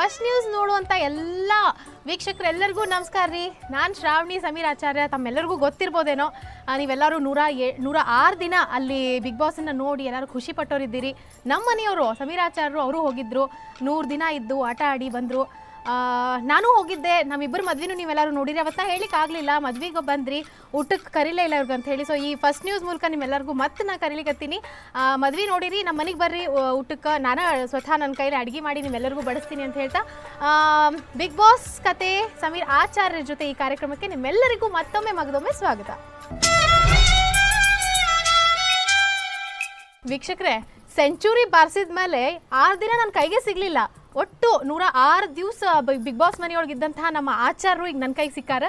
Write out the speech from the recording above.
First news ನೋಡುವಂಥ ಎಲ್ಲ ವೀಕ್ಷಕರೆಲ್ಲರಿಗೂ ನಮಸ್ಕಾರ ರೀ. ನಾನು ಶ್ರಾವಣಿ ಸಮೀರ್ ಆಚಾರ್ಯ. ತಮ್ಮೆಲ್ಲರಿಗೂ ಗೊತ್ತಿರ್ಬೋದೇನೋ, ನೀವೆಲ್ಲರೂ 106 ದಿನ ಅಲ್ಲಿ ಬಿಗ್ ಬಾಸನ್ನು ನೋಡಿ ಎಲ್ಲರೂ ಖುಷಿ ಪಟ್ಟೋರಿದ್ದೀರಿ. ನಮ್ಮ ಮನೆಯವರು ಸಮೀರ್ ಆಚಾರ್ಯರು ಅವರು ಹೋಗಿದ್ದರು, 100 ದಿನ ಇದ್ದು ಆಟ ಆಡಿ ಬಂದರು. ನಾನು ಹೋಗಿದ್ದೆ. ನಮ್ಮಿಬ್ಬರು ಮದ್ವೆನೂ ನೀವೆಲ್ಲರೂ ನೋಡಿರಿ. ಅವತ್ತ ಹೇಳಿಕ್ಕೆ ಆಗಲಿಲ್ಲ, ಮದ್ವೆಗೆ ಬಂದ್ರಿ, ಊಟಕ್ಕೆ ಕರೀಲೇ ಇಲ್ಲ ಇವ್ರಿಗೆ ಅಂತ ಹೇಳಿ. ಸೊ ಈ ಫಸ್ಟ್ ನ್ಯೂಸ್ ಮೂಲಕ ನಿಮ್ಮೆಲ್ಲರಿಗೂ ಮತ್ತೆ ನಾನು ಕರೀಲಿಕತ್ತೀನಿ. ಮದ್ವೆ ನೋಡಿರಿ, ನಮ್ಮ ಮನೆಗೆ ಬರ್ರಿ ಊಟಕ್ಕೆ. ನಾನು ಸ್ವತಃ ನನ್ನ ಕೈಲಿ ಅಡುಗೆ ಮಾಡಿ ನಿಮ್ಮೆಲ್ಲರಿಗೂ ಬಡಿಸ್ತೀನಿ ಅಂತ ಹೇಳ್ತಾ ಬಿಗ್ ಬಾಸ್ ಕತೆ ಸಮೀರ್ ಆಚಾರ್ಯರ ಜೊತೆ ಈ ಕಾರ್ಯಕ್ರಮಕ್ಕೆ ನಿಮ್ಮೆಲ್ಲರಿಗೂ ಮತ್ತೊಮ್ಮೆ ಮಗದೊಮ್ಮೆ ಸ್ವಾಗತ. ವೀಕ್ಷಕರೇ, ಸೆಂಚುರಿ ಬಾರಿಸಿದ ಮೇಲೆ 6 ದಿನ ನನ್ನ ಕೈಗೆ ಸಿಗಲಿಲ್ಲ. ಒಟ್ಟು 106 ದಿವಸ ಬಿಗ್ ಬಾಸ್ ಮನೆಯೊಳಗಿದ್ದಂತಹ ನಮ್ಮ ಆಚಾರ್ಯರು ಈಗ ನನ್ನ ಕೈಗೆ ಸಿಕ್ಕಾರ.